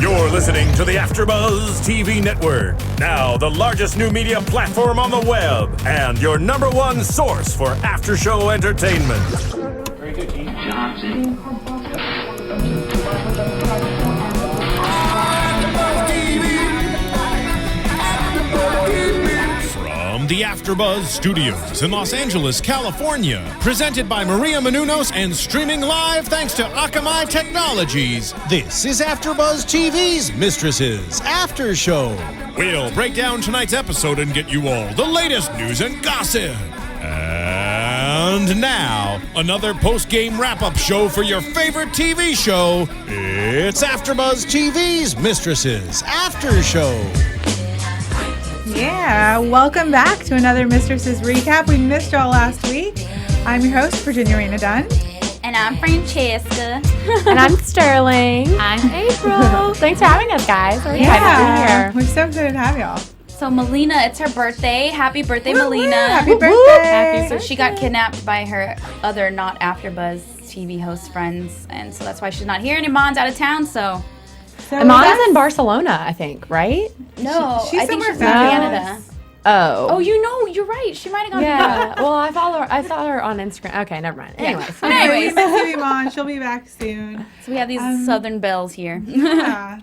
You're listening to the AFTERBUZZ TV Network, now the largest new media platform on the web, and your #1 source for after-show entertainment. Very good, Keith Johnson. From the AFTERBUZZ Studios in Los Angeles, California, presented by Maria Menounos and streaming live thanks to Akamai Technologies, this is AFTERBUZZ TV's Mistresses After Show. We'll break down tonight's episode and get you all the latest news and gossip. And now, another post-game wrap-up show for your favorite TV show. It's AFTERBUZZ TV's Mistresses After Show. Yeah, welcome back to another Mistresses recap. We missed y'all last week. I'm your host, Virginia Reyna. And I'm Francesca. And I'm Sterling. I'm April. Thanks for having us, guys. We're excited to be here. We're so excited to have y'all. So Melina, it's her birthday. Happy birthday, Woo-woo, Melina. happy birthday. So she got kidnapped by her other not AfterBuzz TV host friends, and so that's why she's not here. And Iman's out of town, so Amana's in Barcelona, I think, right? no, She's I think somewhere she's in fabulous. Canada. Oh. Oh, you're right. She might have gone. Yeah. Well, I saw her on Instagram. Okay, never mind. Anyways. We miss you, Iman. She'll be back soon. So we have these Southern belles here. Yeah.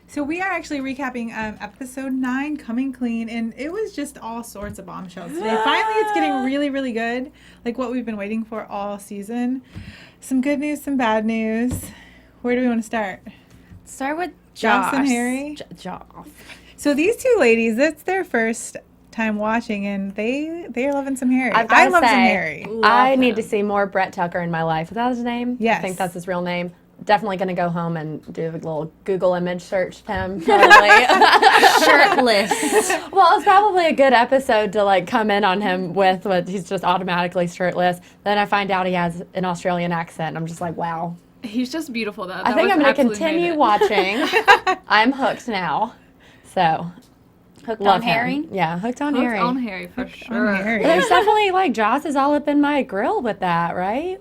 So we are actually recapping episode 9, Coming Clean, and it was just all sorts of bombshells today. Finally, it's getting really, really good, like what we've been waiting for all season. Some good news, some bad news. Where do we want to start? Start with Joss Joss and Harry? Joss. So these two ladies, it's their first time watching, and they are loving some Harry. I've gotta I love some say, Harry. I need to see more Brett Tucker in my life. Is that his name? Yes. I think that's his real name. Definitely going to go home and do a little Google image search of him. Probably. Shirtless. Well, it's probably a good episode to like come in on him with he's just automatically shirtless. Then I find out he has an Australian accent. I'm just like, wow. He's just beautiful, though. I think I'm going to continue watching. I'm hooked now. So, Hooked love on Harry. him. Yeah, hooked on Hooked Harry. on Harry, for sure. On Harry. There's definitely like Joss is all up in my grill with that, right?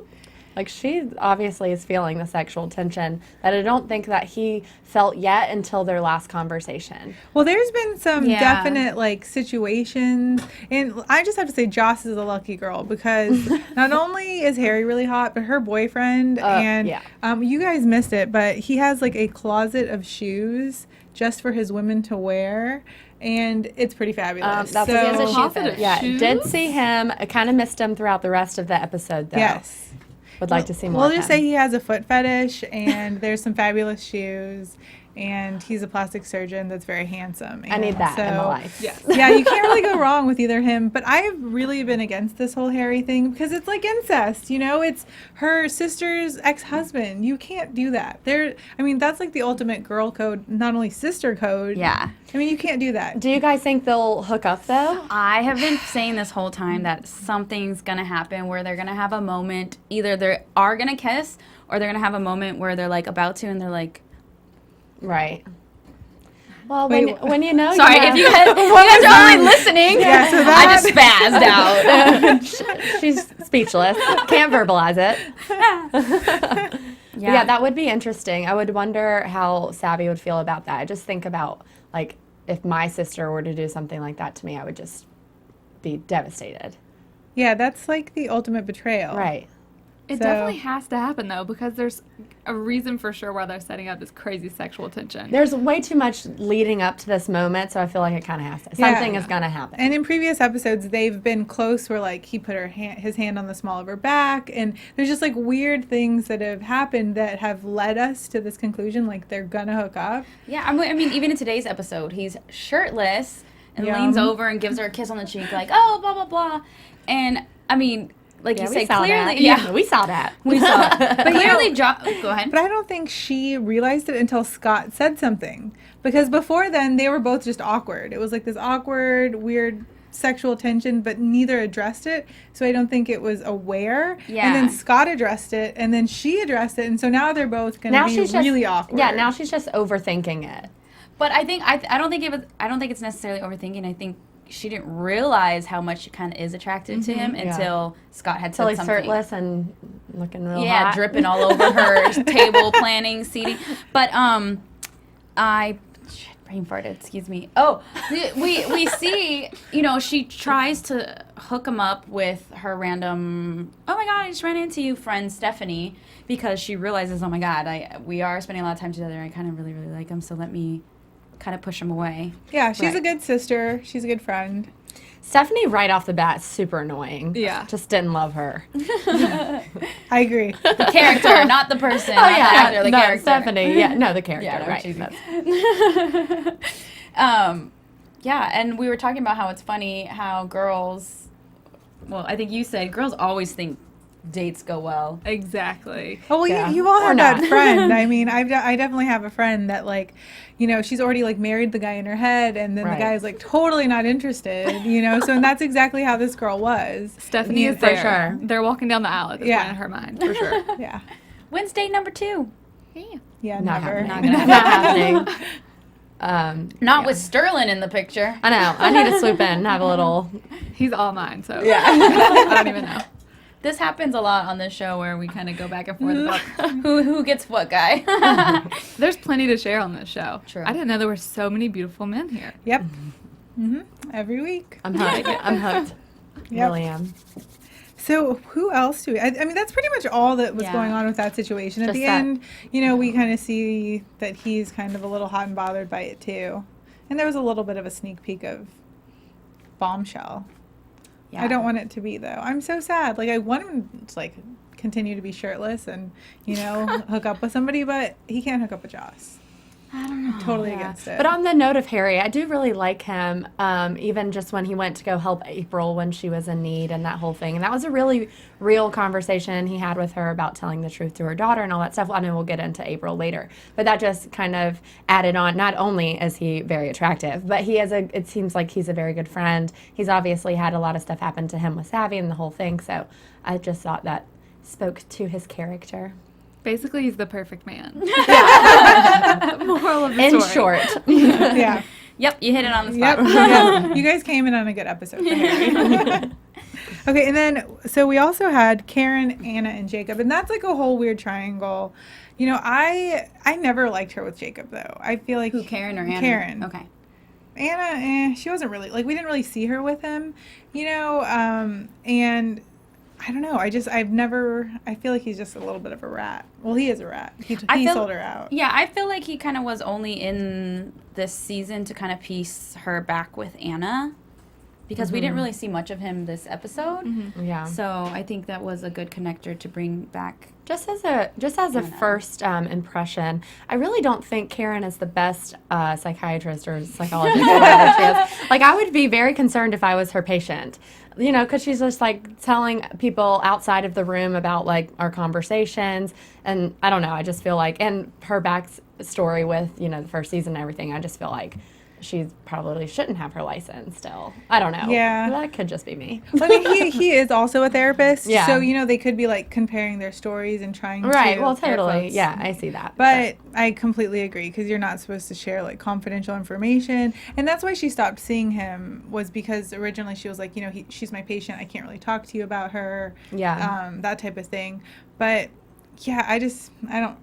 Like she obviously is feeling the sexual tension that I don't think that he felt yet until their last conversation. Well, there's been some Yeah. definite like situations, and I just have to say Joss is a lucky girl because not only is Harry really hot, but her boyfriend and yeah. You guys missed it, but he has like a closet of shoes just for his women to wear, and it's pretty fabulous. That's He has a so, shoe Closet fetish. of yeah, shoes? did see him. I kind of missed him throughout the rest of the episode, though. Yes. Would like to see more. We'll of just him. say he has a foot fetish, and there's some fabulous shoes, and he's a plastic surgeon that's very handsome. I need and that in my so- life. Yes. Yeah, you can't really go wrong with either him. But I have really been against this whole Harry thing because it's like incest. You know, it's her sister's ex-husband. You can't do that. That's like the ultimate girl code, not only sister code. Yeah. I mean, you can't do that. Do you guys think they'll hook up though? I have been saying this whole time that something's going to happen where they're going to have a moment. Either they are going to kiss or they're going to have a moment where they're like about to and they're like, Right. Well, Wait, when you know, sorry, you know. if you guys are only listening, Yeah, so I just spazzed out. She's speechless. Can't verbalize it. Yeah, that would be interesting. I would wonder how Savvy would feel about that. I just think about, like, if my sister were to do something like that to me, I would just be devastated. Yeah, that's like the ultimate betrayal. Right. It So- definitely has to happen, though, because there's a reason for sure why they're setting up this crazy sexual tension. There's way too much leading up to this moment, so I feel like it kind of has to. Yeah. Something is going to happen. And in previous episodes, they've been close where, like, he put his hand on the small of her back. And there's just, like, weird things that have happened that have led us to this conclusion, like, they're going to hook up. Yeah, I mean, even in today's episode, he's shirtless and Yum. leans over and gives her a kiss on the cheek, like, oh, blah, blah, blah. And, I mean, like you we said, saw clearly, that. yeah, We saw that. we saw it. But you clearly, know- go ahead. But I don't think she realized it until Scott said something. Because before then, they were both just awkward. It was like this awkward, weird sexual tension, but neither addressed it. So I don't think it was aware. Yeah. And then Scott addressed it, and then she addressed it, and so now they're both going to be really awkward. Yeah, now she's just overthinking it. But I think I don't think it's necessarily overthinking. I think she didn't realize how much she kind of is attracted to him until Scott had Until said he's something. shirtless and looking real Yeah, hot. dripping all over her table, planning, seating. But brain farted, excuse me. Oh, we see, you know, she tries to hook him up with her random, oh my God, I just ran into you friend Stephanie, because she realizes, oh my God, we are spending a lot of time together. I kind of really, really like him, so let me kind of push him away. Yeah, she's a good sister. She's a good friend. Stephanie, right off the bat, super annoying. Yeah. Just didn't love her. I agree. The character, not the person. Oh, yeah. Not the actor, the no, character. Stephanie. Yeah, no, the character. Yeah, right. cheesy. That's- Yeah, and we were talking about how it's funny how girls, well, I think you said girls always think dates go well. Exactly. Oh, well, Yeah. you all Or have that not. friend. I mean, I definitely have a friend that, like, you know, she's already, like, married the guy in her head, and then Right. the guy's, like, totally not interested, you know? So, and that's exactly how this girl was. Stephanie is for there. sure. They're walking down the aisle at this Yeah. point in her mind, for sure. Yeah. When's date number 2? Yeah, Not never. happening. Not happening. Not with Sterling in the picture. I know. I need to swoop in and have a little. He's all mine, so Yeah. I don't even know. This happens a lot on this show where we kind of go back and forth about who gets what guy. There's plenty to share on this show. True. I didn't know there were so many beautiful men here. Yep. Mm-hmm. Every week. I'm hooked. I'm hooked. Yep. Really am. So who else do we? I mean, that's pretty much all that was Yeah. going on with that situation. At Just the that. end, you know, we kind of see that he's kind of a little hot and bothered by it too. And there was a little bit of a sneak peek of Bombshell. Yeah. I don't want it to be though. I'm so sad. Like I want him to like continue to be shirtless and, you know, hook up with somebody, but he can't hook up with Joss. I don't know. Totally Yeah. against it. But on the note of Harry, I do really like him, even just when he went to go help April when she was in need and that whole thing. And that was a really real conversation he had with her about telling the truth to her daughter and all that stuff. I know we'll get into April later. But that just kind of added on. Not only is he very attractive, but it seems like he's a very good friend. He's obviously had a lot of stuff happen to him with Savvy and the whole thing. So I just thought that spoke to his character. Basically, he's the perfect man. Moral of the In story. short. yeah. Yep, you hit it on the Yep. spot. Yeah. You guys came in on a good episode for Harry. Okay, and then so we also had Karen, Anna, and Jacob, and that's like a whole weird triangle. You know, I never liked her with Jacob though. I feel like Who, Karen or Anna? Karen. Okay. Anna, she wasn't really like we didn't really see her with him, you know, and I don't know. I feel like he's just a little bit of a rat. Well, he is a rat. He sold her out. Yeah, I feel like he kind of was only in this season to kind of piece her back with Anna, because we didn't really see much of him this episode. Yeah. So I think that was a good connector to bring back. Just as a first impression, I really don't think Karen is the best psychiatrist or psychologist or whatever she is. Like, I would be very concerned if I was her patient, you know, because she's just like telling people outside of the room about like our conversations, and I don't know. I just feel like, and her backstory with, you know, the first season and everything, I just feel like she probably shouldn't have her license still. I don't know. Yeah. That could just be me. I mean, he is also a therapist. Yeah. So, you know, they could be like comparing their stories and trying Right. to. Well, air totally. quotes. Yeah, I see that. But I completely agree because you're not supposed to share like confidential information, and that's why she stopped seeing him, was because originally she was like, you know, she's my patient, I can't really talk to you about her, that type of thing. But yeah, I don't.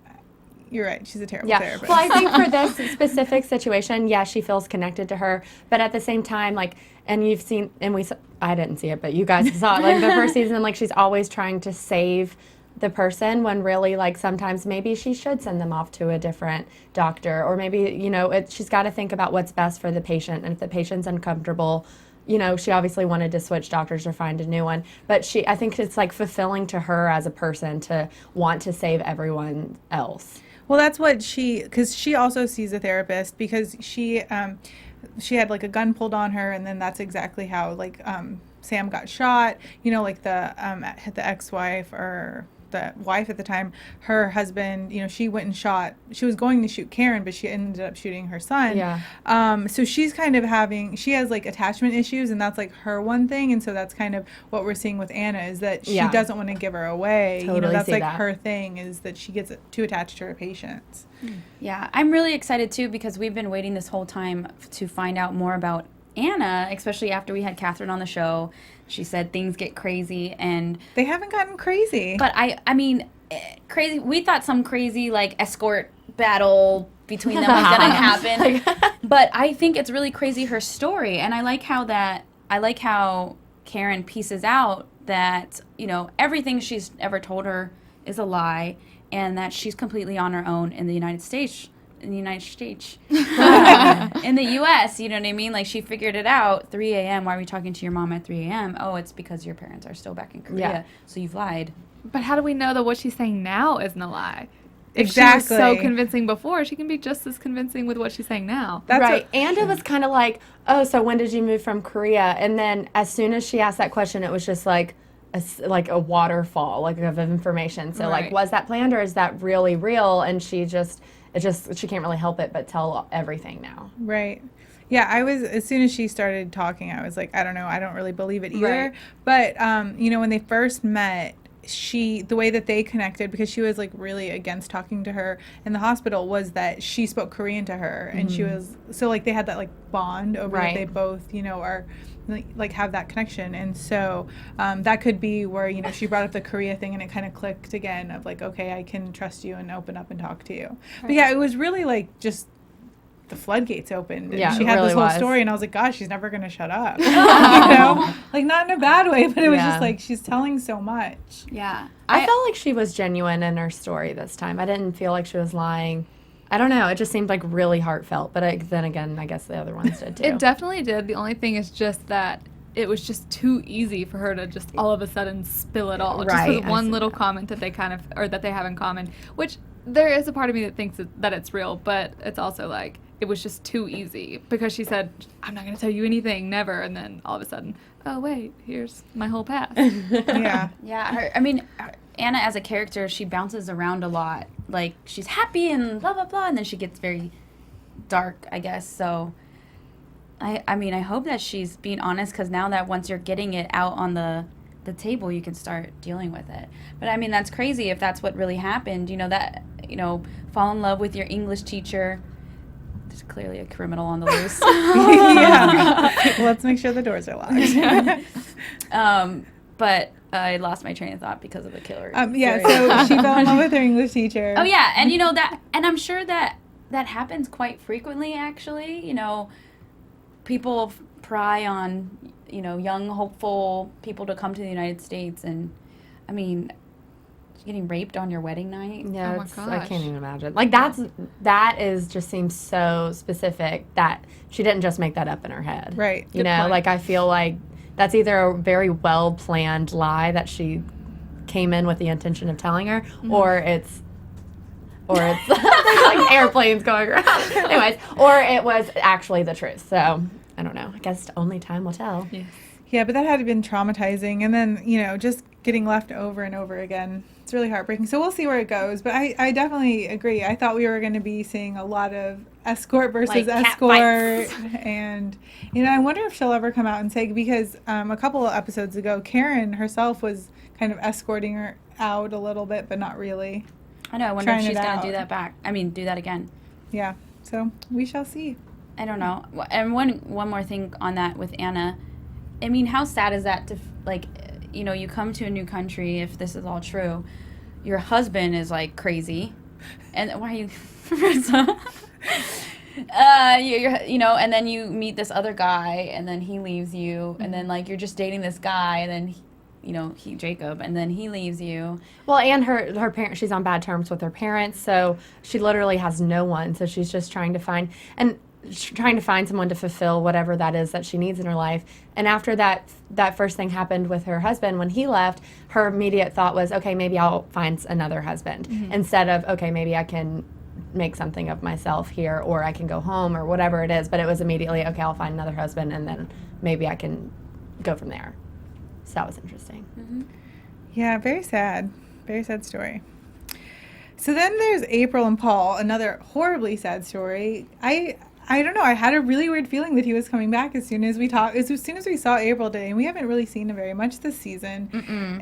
You're right. She's a terrible therapist. Well, I think for this specific situation, yeah, she feels connected to her, but at the same time, like, and you've seen, and I didn't see it, but you guys saw it, like the first season, like she's always trying to save the person when really, like, sometimes maybe she should send them off to a different doctor, or maybe, you know, she's got to think about what's best for the patient, and if the patient's uncomfortable, you know, she obviously wanted to switch doctors or find a new one, but I think it's like fulfilling to her as a person to want to save everyone else. Well, that's what because she also sees a therapist because she had like a gun pulled on her, and then that's exactly how like Sam got shot. You know, like the ex-wife or the wife at the time, her husband, you know, she went and she was going to shoot Karen, but she ended up shooting her son. Yeah. So she's kind of she has like attachment issues, and that's like her one thing. And so that's kind of what we're seeing with Anna, is that she doesn't want to give her away. Totally, you know, that's see like that. her thing, is that she gets too attached to her patients. Yeah, I'm really excited too, because we've been waiting this whole time to find out more about Anna, especially after we had Catherine on the show. She said things get crazy, and They haven't gotten crazy. but I mean, crazy. We thought some crazy like escort battle between them was gonna happen. But I think it's really crazy, her story, and I like how Karen pieces out that, you know, everything she's ever told her is a lie, and that she's completely on her own in the United States. In the U.S., you know what I mean? Like, she figured it out. 3 a.m. Why are we talking to your mom at 3 a.m.? Oh, it's because your parents are still back in Korea, so you've lied. But how do we know that what she's saying now isn't a lie? If Exactly. she was so convincing before, she can be just as convincing with what she's saying now. That's right. And it was kind of like, oh, so when did you move from Korea? And then as soon as she asked that question, it was just like a waterfall of information. So like, was that planned or is that really real? And she can't really help it but tell everything now. Right. Yeah, as soon as she started talking, I was like, I don't know, I don't really believe it either. Right. But, you know, when they first met, the way that they connected, because she was like really against talking to her in the hospital, was that she spoke Korean to her, and she was, so like they had that like bond over that they both, you know, are like have that connection. And so that could be where, you know, she brought up the Korea thing and it kind of clicked again of like, okay, I can trust you and open up and talk to you. Right. But yeah, it was really like just the floodgates opened. And she had this whole story, and I was like, gosh, she's never going to shut up. You know? Like, not in a bad way, but it was just like, she's telling so much. Yeah. I felt like she was genuine in her story this time. I didn't feel like she was lying. I don't know. It just seemed like really heartfelt. But then again, I guess the other ones did too. It definitely did. The only thing is just that it was just too easy for her to just all of a sudden spill it all. Right. Just with one little comment that they that they have in common, which there is a part of me that thinks that it's real, but it's also like, it was just too easy because she said, I'm not going to tell you anything, never. And then all of a sudden, oh, wait, here's my whole past. Yeah. Yeah. Anna as a character, she bounces around a lot. Like, she's happy and blah, blah, blah. And then she gets very dark, I guess. So, I mean, I hope that she's being honest, because now that once you're getting it out on the table, you can start dealing with it. But, I mean, that's crazy if that's what really happened. You know, fall in love with your English teacher. There's clearly a criminal on the loose. Yeah. Let's make sure the doors are locked. But I lost my train of thought because of the killer. Yeah, so she fell in love with her English teacher. Oh, yeah. And, you know, and I'm sure that happens quite frequently, actually. You know, people pry on, you know, young, hopeful people to come to the United States. And, I mean, getting raped on your wedding night. Yeah, oh my gosh. I can't even imagine. Like, that just seems so specific that she didn't just make that up in her head. Right. You know, like, I feel like that's either a very well-planned lie that she came in with the intention of telling her, or it's there's like airplanes going around. Anyways, or it was actually the truth. So, I don't know. I guess only time will tell. Yes. Yeah, but that had been traumatizing. And then, you know, just getting left over and over again. It's really heartbreaking. So we'll see where it goes. But I definitely agree. I thought we were going to be seeing a lot of escort versus Like escort. And, you know, I wonder if she'll ever come out and say, because a couple of episodes ago, Karen herself was kind of escorting her out a little bit, but not really. I know. I wonder if Trying she's it going out. to do that again. Yeah. So we shall see. I don't know. And one more thing on that with Anna. I mean, how sad is that to, like, you know, you come to a new country, if this is all true, your husband is, like, crazy. And why are you... you know, and then you meet this other guy, and then he leaves you, and then, like, you're just dating this guy, and then, Jacob, and then he leaves you. Well, and her parents, she's on bad terms with her parents, so she literally has no one, so she's just trying to find someone to fulfill whatever that is that she needs in her life. And after that first thing happened with her husband, when he left, her immediate thought was, okay, maybe I'll find another husband, instead of, okay, maybe I can make something of myself here, or I can go home, or whatever it is. But it was immediately, okay, I'll find another husband, and then maybe I can go from there. So that was interesting. Yeah, very sad. Very sad story. So then there's April and Paul, another horribly sad story. I don't know. I had a really weird feeling that he was coming back as soon as we saw April today, and we haven't really seen him very much this season.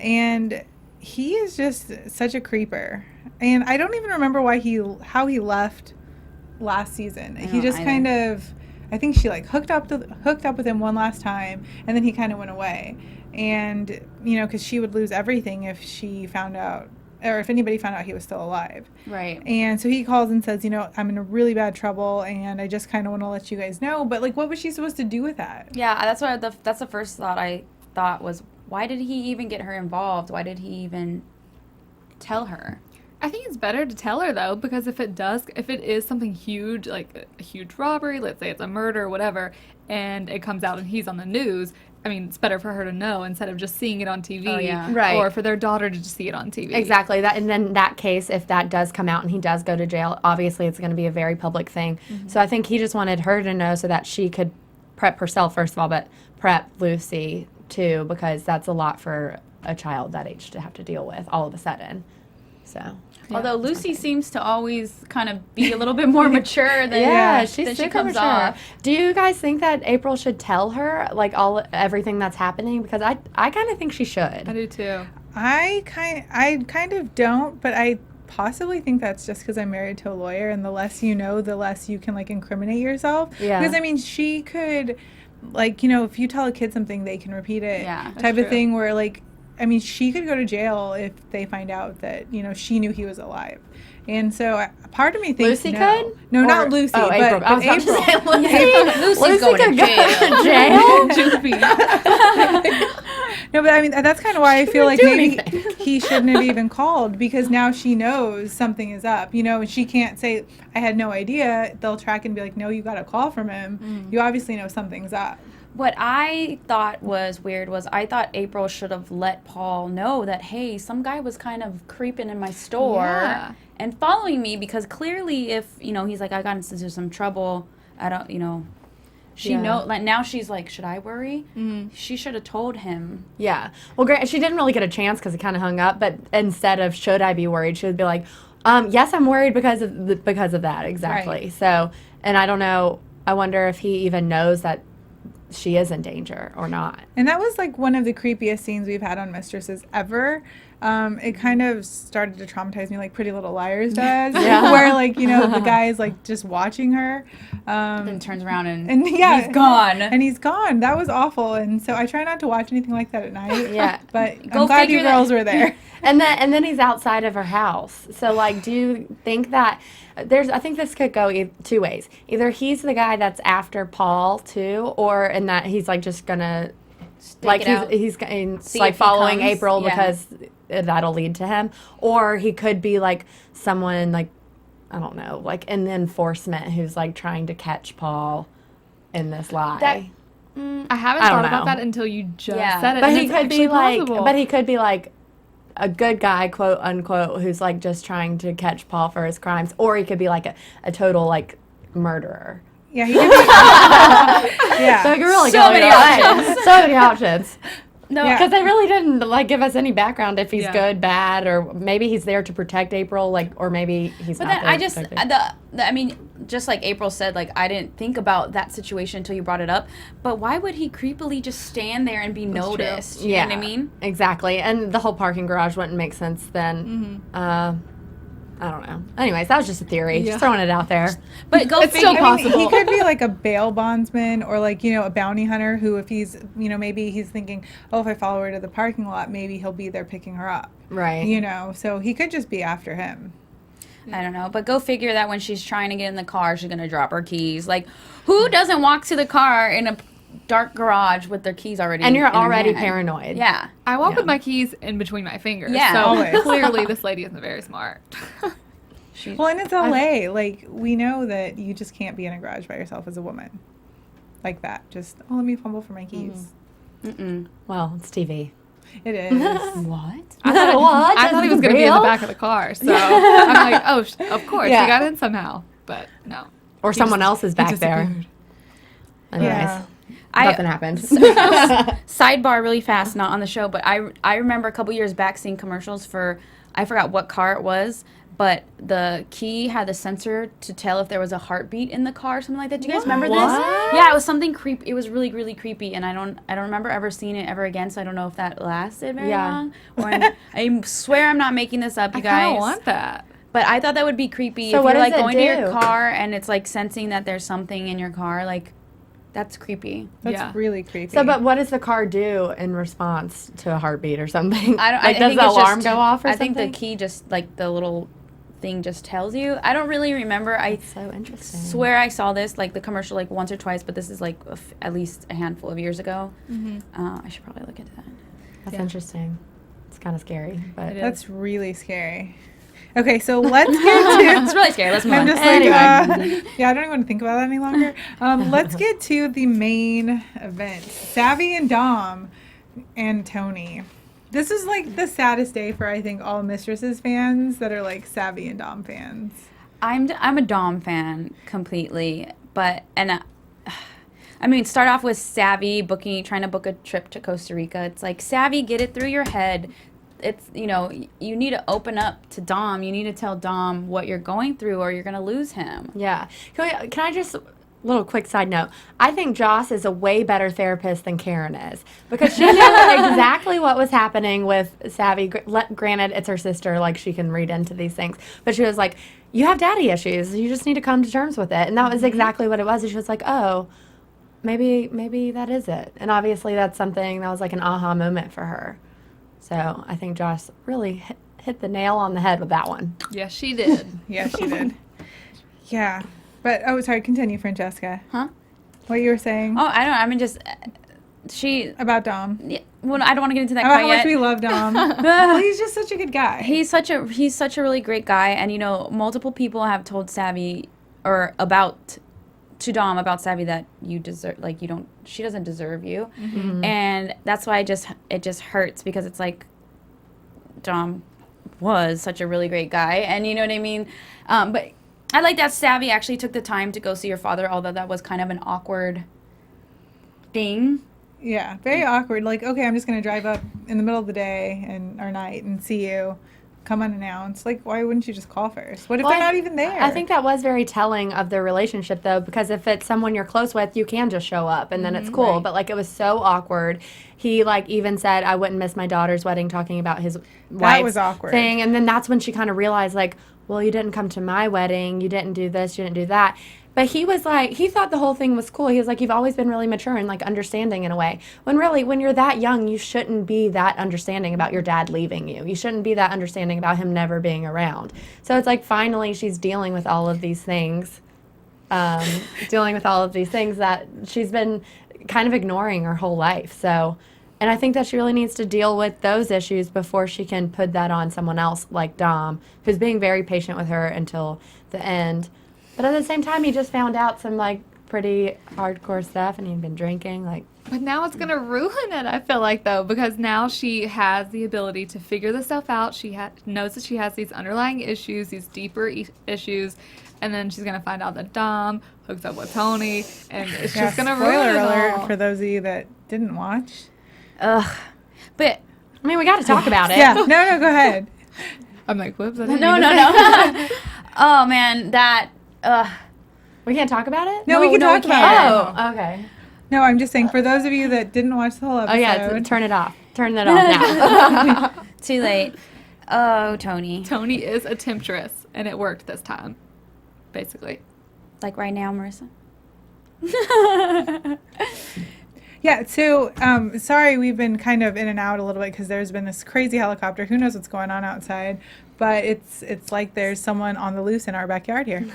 And he is just such a creeper. And I don't even remember how he left last season. He just kind of, I think she like hooked up with him one last time, and then he kind of went away. And, you know, because she would lose everything if she found out or if anybody found out he was still alive. Right. And so he calls and says, I'm in a really bad trouble, and I just kind of want to let you guys know. But, like, what was she supposed to do with that? Yeah, that's the first thought I thought was, why did he even get her involved? Why did he even tell her? I think it's better to tell her, though, because if it is something huge, like a huge robbery, let's say it's a murder or whatever, and it comes out and he's on the news, I mean, it's better for her to know instead of just seeing it on TV. Oh, yeah. Right. Or for their daughter to just see it on TV. Exactly. And then that case, if that does come out and he does go to jail, obviously it's going to be a very public thing. Mm-hmm. So I think he just wanted her to know so that she could prep herself, first of all, but prep Lucy, too, because that's a lot for a child that age to have to deal with all of a sudden. So... Although Lucy seems to always kind of be a little bit more mature than she's than super she comes mature. off. Do you guys think that April should tell her like everything that's happening? Because I kind of think she should. I do too. I kind of don't, but I possibly think that's just because I'm married to a lawyer, and the less you know, the less you can, like, incriminate yourself. Yeah. Because, I mean, she could, like, if you tell a kid something, they can repeat it. Yeah, type of thing where, like, I mean, she could go to jail if they find out that, she knew he was alive. And so part of me thinks Lucy no. could? No, Or- not Lucy, oh, but April. I was about to April. say, Lucy's going to jail. jail? No, but I mean, that's kind of why I feel like do maybe anything. he shouldn't have even called, because now she knows something is up, and she can't say, I had no idea. They'll track and be like, no, you got a call from him. You obviously know something's up. What I thought was weird was I thought April should have let Paul know that, hey, some guy was kind of creeping in my store Yeah. and following me, because clearly if, he's like, I got into some trouble, I don't, she Yeah. like, now she's like, should I worry? She should have told him. Yeah. Well, great. She didn't really get a chance because it kind of hung up. But instead of should I be worried, she would be like, yes, I'm worried because of that. Exactly. Right. So, and I don't know. I wonder if he even knows that she is in danger or not. And that was like one of the creepiest scenes we've had on Mistresses ever. It kind of started to traumatize me like Pretty Little Liars does, Yeah. where like, the guy is like just watching her. Then turns around and yeah, he's gone. And he's gone. That was awful. And so I try not to watch anything like that at night. Yeah. But Go I'm glad you figure that- girls were there. And then he's outside of her house. So like, do you think that I think this could go two ways. Either he's the guy that's after Paul too, or in that he's like just gonna like he's See like if he following comes. April Yeah. because that'll lead to him, or he could be like someone like, I don't know, like in the enforcement who's like trying to catch Paul in this lie. I haven't I don't thought about know. that until you just Yeah. said it. But and he it's could be actually like, possible. but he could be like a good guy, quote unquote, who's like just trying to catch Paul for his crimes, or he could be like a total like murderer. Yeah, he could be. Yeah. So it could really So go many either way. So many options. No, Yeah. Because they really didn't like give us any background if he's Yeah. good, bad, or maybe he's there to protect April, like, or maybe he's But not then there I to just, protect April. I mean, just like April said, like, I didn't think about that situation until you brought it up. But why would he creepily just stand there and be noticed? You know what I mean? Exactly. And the whole parking garage wouldn't make sense then. I don't know. Anyways, that was just a theory. Yeah. Just throwing it out there. But go It's figure. still I mean, possible. he could be like a bail bondsman or like, a bounty hunter who, if he's, maybe he's thinking, oh, if I follow her to the parking lot, maybe he'll be there picking her up. Right. So he could just be after him. I don't know, but go figure that when she's trying to get in the car, she's gonna drop her keys. Like, who doesn't walk to the car in a dark garage with their keys already? And you're in their already hand? paranoid. Yeah. I walk Yeah. with my keys in between my fingers. Yeah. So Always. clearly this lady isn't very smart. Well, and it's LA. Like, we know that you just can't be in a garage by yourself as a woman. Like that. Just, let me fumble for my keys. Well, it's TV. It is. What? I thought, What? I thought he Is was it going to be in the real? back of the car. So I'm like, oh, of course. Yeah. He got in somehow. But no. Or someone else is back there. disappeared. Anyways, Yeah. nothing happened. Sidebar really fast, not on the show, but I remember a couple years back seeing commercials for, I forgot what car it was, but the key had the sensor to tell if there was a heartbeat in the car or something like that. Do you guys remember this? What? Yeah, it was something creepy. It was really, really creepy, and I don't remember ever seeing it ever again, so I don't know if that lasted very Yeah. long. Or I swear I'm not making this up, you I kind guys. of want that. But I thought that would be creepy So if what you're does like it going to your do? car and it's like sensing that there's something in your car, like That's creepy. That's really creepy. So, but what does the car do in response to a heartbeat or something? I don't. Like, I does think the it's alarm just, go off or I something? think the key just like the little thing just tells you. I don't really remember. I So interesting. swear I saw this like the commercial like once or twice, but this is like at least a handful of years ago. I should probably look into that. That's interesting. It's kind of scary, but That's really scary. Okay, so let's get to. It's really scary. Let's move I'm on. just Anyway. yeah, I don't even want to think about that any longer. Let's get to the main event. Savvy and Dom and Tony. This is like the saddest day for, I think, all Mistresses fans that are like Savvy and Dom fans. I'm a Dom fan completely, but I mean, start off with Savvy trying to book a trip to Costa Rica. It's like, Savvy, get it through your head. It's, you know, you need to open up to Dom. You need to tell Dom what you're going through or you're going to lose him. yeah. Can I just, little quick side note, I think Joss is a way better therapist than Karen is, because she knew exactly what was happening with Savvy. Granted, it's her sister, like she can read into these things, but she was like, you have daddy issues. You just need to come to terms with it. And that was exactly what it was. And she was like, oh, maybe that is it. And obviously that's something that was like an aha moment for her. So I think Joss really hit the nail on the head with that one. Yeah, she did. Yeah, she did. Yeah. But, oh, sorry, continue, Francesca. Huh? What you were saying Oh, I don't know. I mean, just, about Dom. yeah, well, I don't want to get into that About quite how yet. much we love Dom. Well, he's just such a good guy. He's such a really great guy, and you know, multiple people have told Savvy or to Dom about Savvy that you deserve, like she doesn't deserve you, and that's why it just hurts, because it's like Dom was such a really great guy, and you know what I mean. But I like that Savvy actually took the time to go see her father, although that was kind of an awkward thing. Yeah, very awkward. Like, okay, I'm just going to drive up in the middle of the day or night and see you. Come unannounced. Like, why wouldn't you just call first? What if they're not even there? I think that was very telling of their relationship, though, because if it's someone you're close with, you can just show up and then it's cool. Right. But, like, it was so awkward. He, like, even said, I wouldn't miss my daughter's wedding, talking about his wife's was awkward. thing. And then that's when she kind of realized, like, well, you didn't come to my wedding. You didn't do this. You didn't do that. But he was like, he thought the whole thing was cool. He was like, you've always been really mature and like understanding in a way. When really, when you're that young, you shouldn't be that understanding about your dad leaving you. You shouldn't be that understanding about him never being around. So it's like finally she's dealing with all of these things, that she's been kind of ignoring her whole life. So, and I think that she really needs to deal with those issues before she can put that on someone else like Dom, who's being very patient with her until the end. But at the same time, he just found out some, like, pretty hardcore stuff, and he'd been drinking, like... But now it's going to ruin it, I feel like, though, because now she has the ability to figure this stuff out. She knows that she has these underlying issues, these deeper issues, and then she's going to find out that Dom hooks up with Tony, and it's just going to ruin spoiler it alert all. for those of you that didn't watch. Ugh. But I mean, we got to talk about it. Yeah, no, go ahead. I'm like, whoops. I no. didn't mean to- Oh man, that. We can't talk about it? No, we can talk about it. Oh, okay. No, I'm just saying, for those of you that didn't watch the whole episode. Oh, yeah, turn it off. Turn it off now. Too late. Oh, Tony. Tony is a temptress, and it worked this time, basically. Like right now, Marissa. Yeah, so sorry we've been kind of in and out a little bit because there's been this crazy helicopter. Who knows what's going on outside? But it's like there's someone on the loose in our backyard here.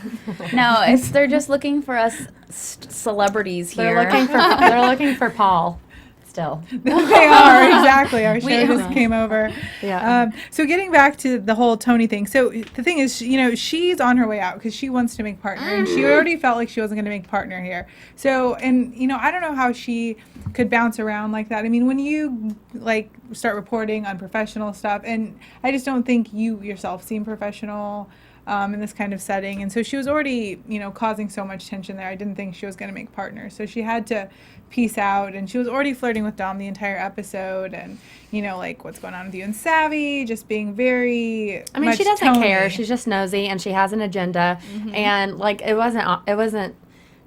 No, they're just looking for us celebrities here. They're looking for Paul still. They are, exactly. Our show just came over. Yeah. So getting back to the whole Tony thing. So the thing is, you know, she's on her way out because she wants to make partner. And she already felt like she wasn't going to make partner here. So, and, you know, I don't know how she could bounce around like that. I mean, when you, like, start reporting unprofessional stuff, and I just don't think you yourself seem professional in this kind of setting. And so she was already, you know, causing so much tension there. I didn't think she was going to make partner. So she had to peace out, and she was already flirting with Dom the entire episode, and, you know, like, what's going on with you and Savvy, just being very I mean, much she doesn't Tony. care. She's just nosy, and she has an agenda. And, like, it wasn't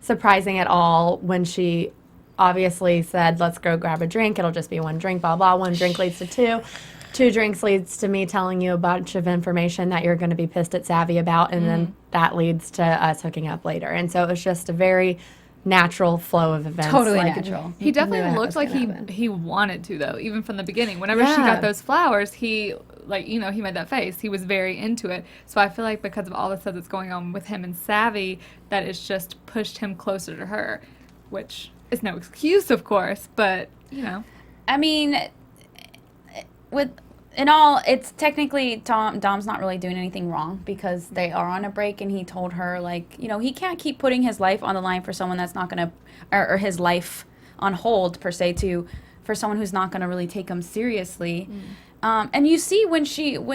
surprising at all when she obviously said, let's go grab a drink. It'll just be one drink, blah, blah. One drink leads to two. 2 drinks leads to me telling you a bunch of information that you're going to be pissed at Savvy about, and then that leads to us hooking up later. And so it was just a very natural flow of events. Totally like, natural. He definitely knew that looked was like gonna happen. he wanted to, though, even from the beginning. Whenever she Yeah. got those flowers, he, like, you know, he made that face. He was very into it. So I feel like because of all the stuff that's going on with him and Savvy, that it's just pushed him closer to her, which is no excuse, of course, but, you know. I mean, in all, it's technically Dom's not really doing anything wrong because they are on a break, and he told her, like, you know, he can't keep putting his life on the line for someone that's not gonna, or his life on hold per se, for someone who's not gonna really take him seriously. And you see when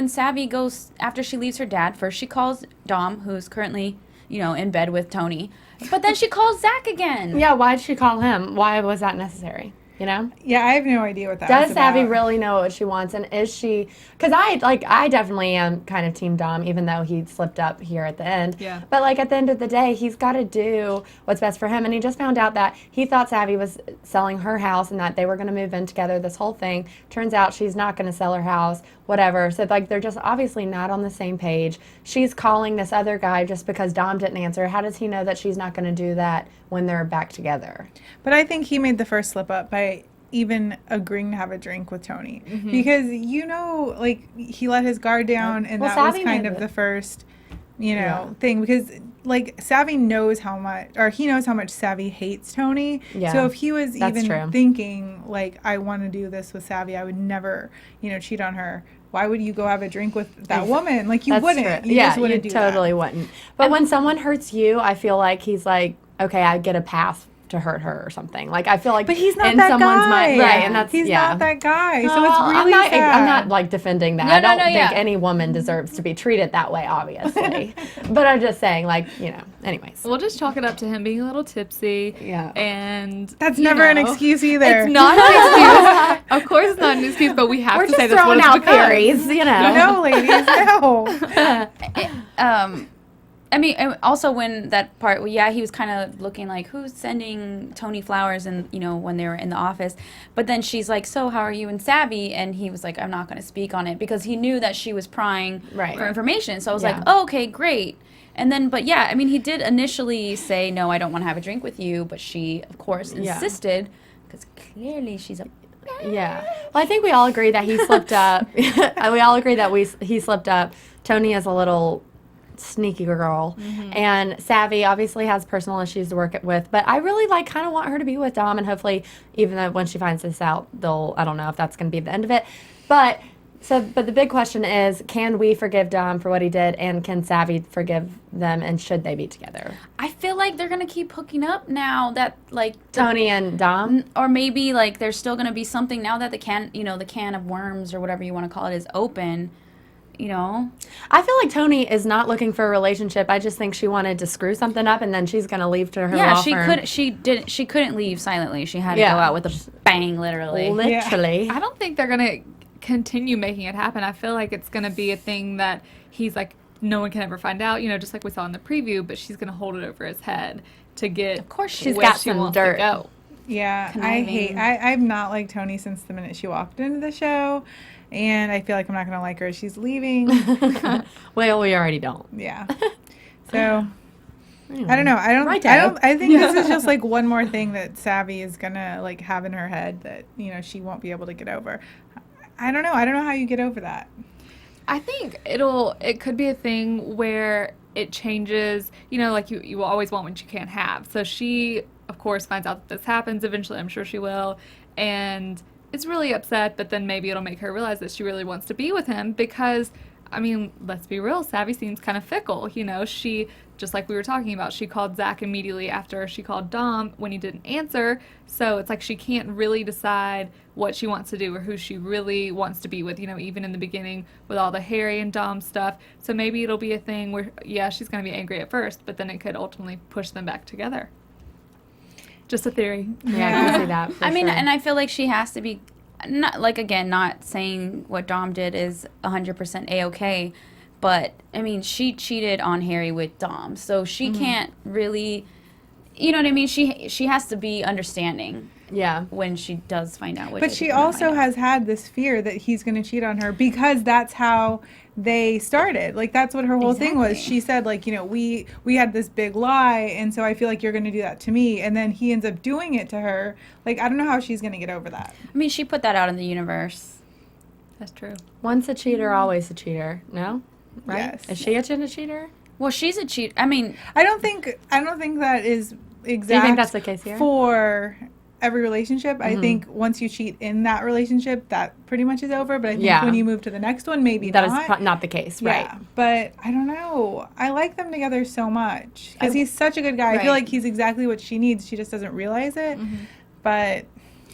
Savvy goes, after she leaves her dad, first she calls Dom, who's currently, you know, in bed with Tony, but then she calls Zach again. Yeah, why'd she call him? Why was that necessary? You know? Yeah, I have no idea what that Does was Savvy about. really know what she wants? And is she... Because I definitely am kind of Team Dom, even though he slipped up here at the end. Yeah. But, like, at the end of the day, he's got to do what's best for him. And he just found out that he thought Savvy was selling her house and that they were going to move in together, this whole thing. Turns out she's not going to sell her house, whatever. So, like, they're just obviously not on the same page. She's calling this other guy just because Dom didn't answer. How does he know that she's not going to do that when they're back together? But I think he made the first slip up by even agreeing to have a drink with Tony. Because, you know, like, he let his guard down, and Well, that was Savvy kind made of it. the first, you know, Yeah. thing. Because, like, Savvy knows how much, or he knows how much Savvy hates Tony. Yeah, So if he was that's even true. thinking, like, I want to do this with Savvy, I would never, you know, cheat on her. Why would you go have a drink with that woman? Like, you That's wouldn't. true. You Yeah, just wouldn't you do that. totally wouldn't. But when someone hurts you, I feel like he's like, okay, I get a pass to hurt her or something. Like, I feel like But he's not in that someone's guy. mind, right? And that's he's yeah. not that guy. So No, it's well, really sad. I'm not like defending that. No, I don't no, think yeah. any woman deserves to be treated that way, obviously. But I'm just saying, like, you know. Anyways, We'll just chalk it up to him being a little tipsy. Yeah. And That's you never an know, excuse either. It's not an excuse. Of course, it's not an excuse, but we have we're to just say this throwing was out because. theories, you know. No, ladies, no. I mean, and also when that part, well, yeah, he was kind of looking like, who's sending Tony flowers, and you know, when they were in the office. But then she's like, so how are you and Savvy? And he was like, I'm not going to speak on it, because he knew that she was prying Right. for information. So I was Yeah. like, oh, okay, great. And then, but yeah, I mean, he did initially say, no, I don't want to have a drink with you. But she, of course, Yeah. insisted, because clearly she's a... Yeah. Well, I think we all agree that he slipped up. We all agree that he slipped up. Tony is a little sneaky girl, and Savvy obviously has personal issues to work with, but I really like kind of want her to be with Dom, and hopefully even though when she finds this out, I don't know if that's going to be the end of it, but the big question is, can we forgive Dom for what he did, and can Savvy forgive them, and should they be together? I feel like they're going to keep hooking up now that, like... Tony and Dom? Or maybe, like, there's still going to be something now that the can of worms, or whatever you want to call it, is open. You know, I feel like Tony is not looking for a relationship. I just think she wanted to screw something up, and then she's going to leave to her yeah, law firm. she couldn't leave silently. She had to Yeah. go out with a bang, literally. Literally. I don't think they're going to continue making it happen. I feel like it's going to be a thing that he's like, no one can ever find out, you know, just like we saw in the preview, but she's going to hold it over his head to get Of course She's where got she some wants dirt. to go. Yeah, Conniving. I've not liked Tony since the minute she walked into the show, and I feel like I'm not going to like her as she's leaving. Well, we already don't. Yeah. So, I don't know. Righto. I think this is just like one more thing that Savvy is going to like have in her head that, you know, she won't be able to get over. I don't know. I don't know how you get over that. I think it could be a thing where it changes, you know, like you will always want what you can't have. So she, of course, finds out that this happens eventually. I'm sure she will. And is really upset, but then maybe it'll make her realize that she really wants to be with him because, I mean, let's be real, Savvy seems kind of fickle. You know, she, just like we were talking about, she called Zach immediately after she called Dom when he didn't answer. So it's like she can't really decide what she wants to do or who she really wants to be with, you know, even in the beginning with all the Harry and Dom stuff. So maybe it'll be a thing where, yeah, she's going to be angry at first, but then it could ultimately push them back together. Just a theory. Yeah, I can see that. For I mean, sure. and I feel like she has to be, not like, again, not saying what Dom did is 100% A-okay, but I mean, she cheated on Harry with Dom, so she can't really, you know what I mean? She has to be understanding. Yeah. When she does find out. But she also has had this fear that he's going to cheat on her because that's how they started. Like, that's what her whole thing was. She said, like, you know, we had this big lie, and so I feel like you're going to do that to me. And then he ends up doing it to her. Like, I don't know how she's going to get over that. I mean, she put that out in the universe. That's true. Once a cheater, always a cheater. No? Right? Yes. Is she a cheater? Well, she's a cheat. I mean, I don't think that is exact. Do you think that's the case here? For every relationship. I think once you cheat in that relationship, that pretty much is over. But I think when you move to the next one, maybe that not. is not the case, right? Yeah, but I don't know. I like them together so much because he's such a good guy. I feel like he's exactly what she needs. She just doesn't realize it. But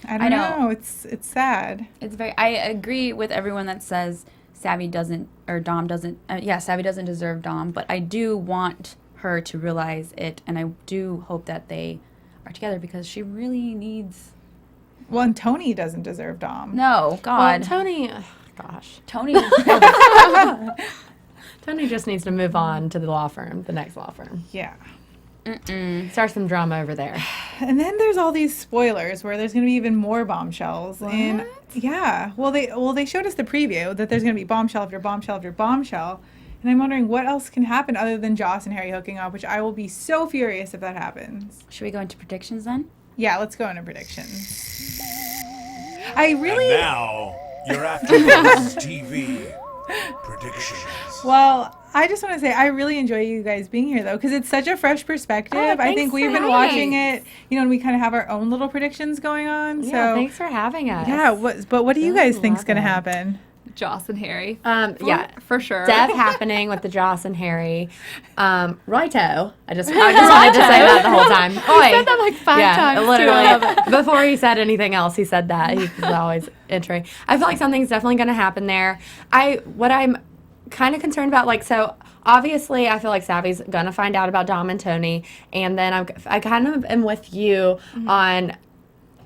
I don't know. It's sad. it's very. I agree with everyone that says Savvy doesn't, or Dom doesn't. Savvy doesn't deserve Dom. But I do want her to realize it, and I do hope that they are together because she really needs. Well, and Tony doesn't deserve Dom. No, God. Well, Tony, gosh. Tony. Tony just needs to move on to the law firm, the next law firm. Yeah. Start some drama over there. And then there's all these spoilers where there's going to be even more bombshells. What? And yeah, well they showed us the preview that there's going to be bombshell after bombshell after bombshell. And I'm wondering what else can happen other than Joss and Harry hooking up, which I will be so furious if that happens. Should we go into predictions then? Yeah, let's go into predictions. I really... And now, your AFTERBUZZ TV predictions. Well, I just want to say I really enjoy you guys being here, though, because it's such a fresh perspective. I think thanks we've for been watching it, and we kind of have our own little predictions going on. Yeah, So thanks for having us. yeah, but what do you guys think's love going to it. happen? Joss and Harry. Yeah, For sure. Death happening with the Joss and Harry. Righto. I just wanted to say that the whole time. Oi. said that like 5 times, too. literally. I love it. Before he said anything else, he said that. He was always entering. I feel like something's definitely going to happen there. What I'm kind of concerned about, like, so obviously I feel like Savvy's going to find out about Dom and Tony, and then I kind of am with you on...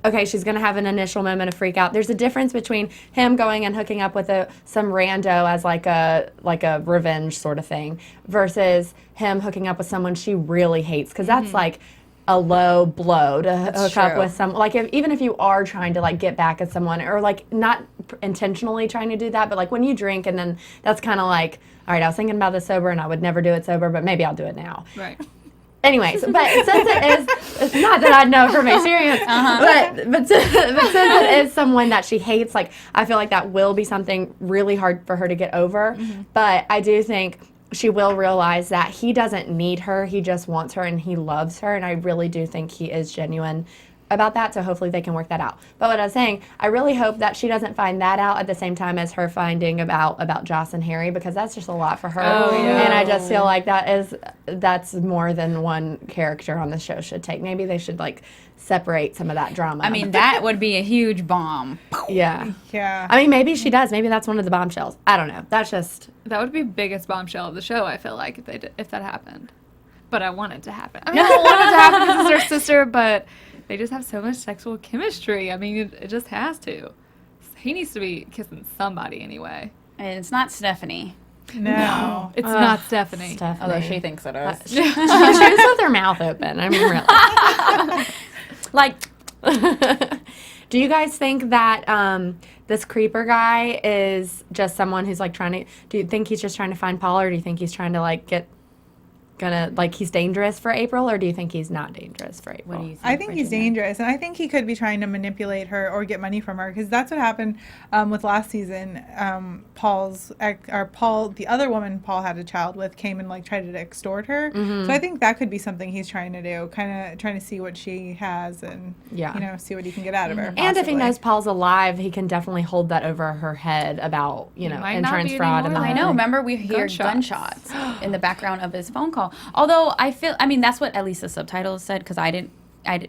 Okay, she's going to have an initial moment of freak out. There's a difference between him going and hooking up with some rando as like a revenge sort of thing versus him hooking up with someone she really hates, because that's like a low blow to hook up with someone. Like, even if you are trying to like get back at someone, or like not intentionally trying to do that, but like when you drink and then that's kind of like, all right, I was thinking about this sober and I would never do it sober, but maybe I'll do it now. Right. Anyways, but since it is, not that I know from experience, but since it is someone that she hates, like, I feel like that will be something really hard for her to get over. But I do think she will realize that he doesn't need her, he just wants her and he loves her, and I really do think he is genuine about that, so hopefully they can work that out. But what I was saying, I really hope that she doesn't find that out at the same time as her finding about Joss and Harry, because that's just a lot for her. And I just feel like that's more than one character on the show should take. Maybe they should like separate some of that drama. I mean, that would be a huge bomb. yeah. Yeah. I mean, maybe she does. Maybe that's one of the bombshells. I don't know. That's just... That would be biggest bombshell of the show, I feel like, if that happened. But I want it to happen. I mean, I don't want it to happen because it's her sister, but they just have so much sexual chemistry. I mean, it just has to. He needs to be kissing somebody anyway. And it's not Stephanie. No. It's not Stephanie. Although she thinks it is. She chews with her mouth open. I mean, really. Like, Do you guys think that this creeper guy is just someone who's like trying to... Do you think he's just trying to find Paul, or do you think he's trying to like he's dangerous for April, or do you think he's not dangerous for April? what do you think? I think he's Virginia? dangerous, and I think he could be trying to manipulate her or get money from her, because that's what happened with last season. The other woman Paul had a child with came and like tried to extort her. So I think that could be something he's trying to do, kind of trying to see what she has and see what he can get out of her. And if he possibly. knows Paul's alive, he can definitely hold that over her head about, might not insurance be fraud and anymore, the I whole know. thing. Remember, we hear gunshots in the background of his phone call. Although I mean, that's what at least the subtitles said, because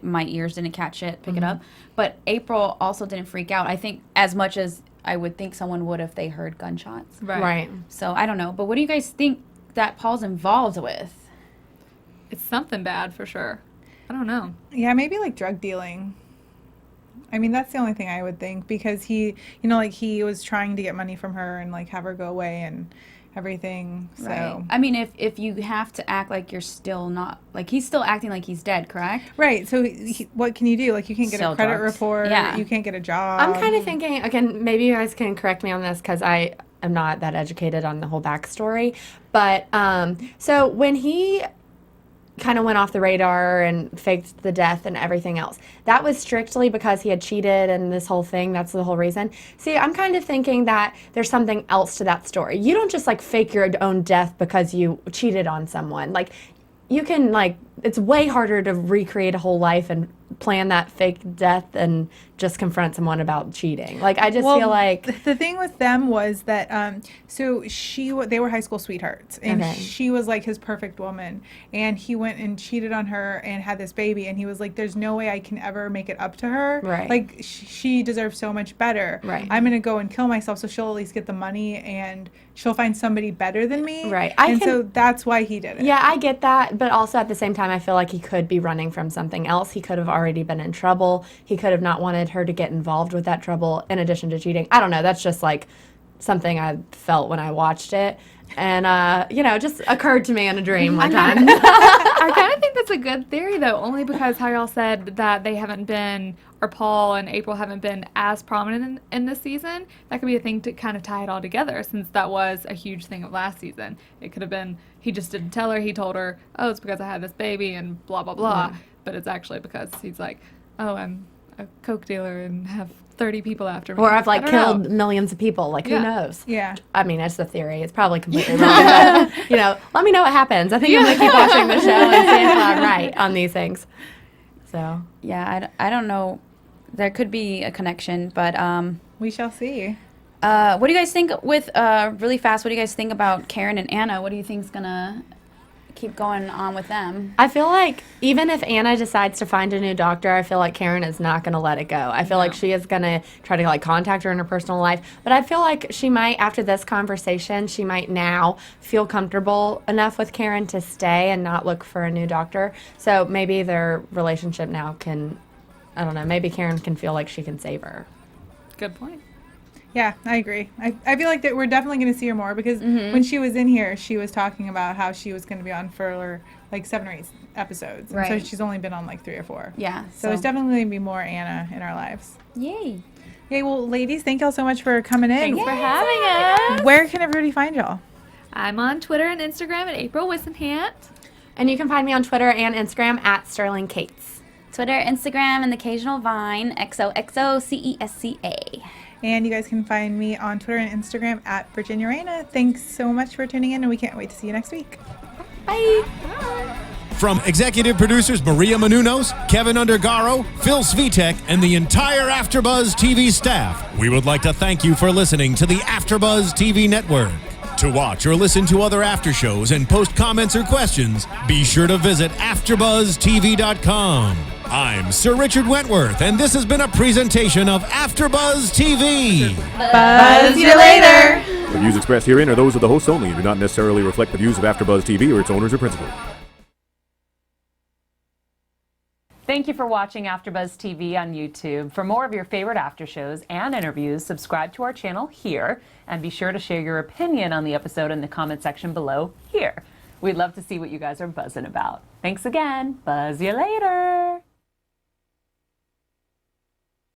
my ears didn't catch it, pick it up. But April also didn't freak out, I think, as much as I would think someone would if they heard gunshots. Right. So I don't know. But what do you guys think that Paul's involved with? It's something bad for sure. I don't know. Yeah, maybe like drug dealing. I mean, that's the only thing I would think, because he, he was trying to get money from her and like have her go away and everything. So Right. I mean, if you have to act like you're still not, like, he's still acting like he's dead, correct? right. So what can you do? Like, you can't get Sell a credit drugs. report. Yeah. You can't get a job. I'm kind of thinking, again, maybe you guys can correct me on this, because I am not that educated on the whole backstory. But so when he kind of went off the radar and faked the death and everything else, that was strictly because he had cheated and this whole thing. That's the whole reason. See, I'm kind of thinking that there's something else to that story. You don't just like fake your own death because you cheated on someone. Like, you can, like, it's way harder to recreate a whole life and plan that fake death and just confront someone about cheating. Like, I just feel like the thing with them was that so they were high school sweethearts, and she was like his perfect woman, and he went and cheated on her and had this baby, and he was like, there's no way I can ever make it up to her. Right. Like, she deserves so much better. Right. I'm gonna go and kill myself so she'll at least get the money and she'll find somebody better than me. Right. So that's why he did it. Yeah, I get that, but also at the same time, I feel like he could be running from something else. He could have already been in trouble. He could have not wanted her to get involved with that trouble in addition to cheating. I don't know. That's just like something I felt when I watched it. And, just occurred to me in a dream one time. I kind of think that's a good theory, though, only because how y'all said that they haven't been, or Paul and April haven't been as prominent in this season. That could be a thing to kind of tie it all together, since that was a huge thing of last season. It could have been, he just didn't tell her. He told her, oh, it's because I had this baby and blah, blah, blah. Yeah. But it's actually because he's like, oh, I'm a coke dealer and have 30 people after me. Or I've like killed millions of people. Like, who knows? Yeah. I mean, it's a theory. It's probably completely wrong. But, let me know what happens. I think I'm going to keep watching the show and see if I'm right on these things. So. Yeah, I don't know. There could be a connection, but we shall see. What do you guys think really fast, what do you guys think about Karen and Anna? What do you think's going to keep going on with them? I feel like even if Anna decides to find a new doctor, I feel like Karen is not going to let it go. I feel like she is going to try to like contact her in her personal life. But I feel like she might, after this conversation, she might now feel comfortable enough with Karen to stay and not look for a new doctor. So maybe their relationship now can, I don't know, maybe Karen can feel like she can save her. Good point. Yeah, I agree. I feel like that we're definitely going to see her more, because when she was in here, she was talking about how she was going to be on for like 7 or 8 episodes. Right. So she's only been on like 3 or 4. Yeah. So there's definitely going to be more Anna in our lives. Yay. Yay. Well, ladies, thank y'all so much for coming in. Thanks for having us. Where can everybody find y'all? I'm on Twitter and Instagram at April Whisenhant. And you can find me on Twitter and Instagram at Sterling Cates. Twitter, Instagram, and the occasional Vine, XOXOCESCA. And you guys can find me on Twitter and Instagram at Virginia Reyna. Thanks so much for tuning in, and we can't wait to see you next week. Bye. From executive producers Maria Menounos, Kevin Undergaro, Phil Svitek, and the entire AfterBuzz TV staff, we would like to thank you for listening to the AfterBuzz TV network. To watch or listen to other after shows and post comments or questions, be sure to visit AfterBuzzTV.com. I'm Sir Richard Wentworth, and this has been a presentation of AfterBuzz TV. Buzz you later. The views expressed herein are those of the hosts only and do not necessarily reflect the views of AfterBuzz TV or its owners or principals. Thank you for watching AfterBuzz TV on YouTube. For more of your favorite after shows and interviews, subscribe to our channel here, and be sure to share your opinion on the episode in the comment section below here. We'd love to see what you guys are buzzing about. Thanks again. Buzz you later.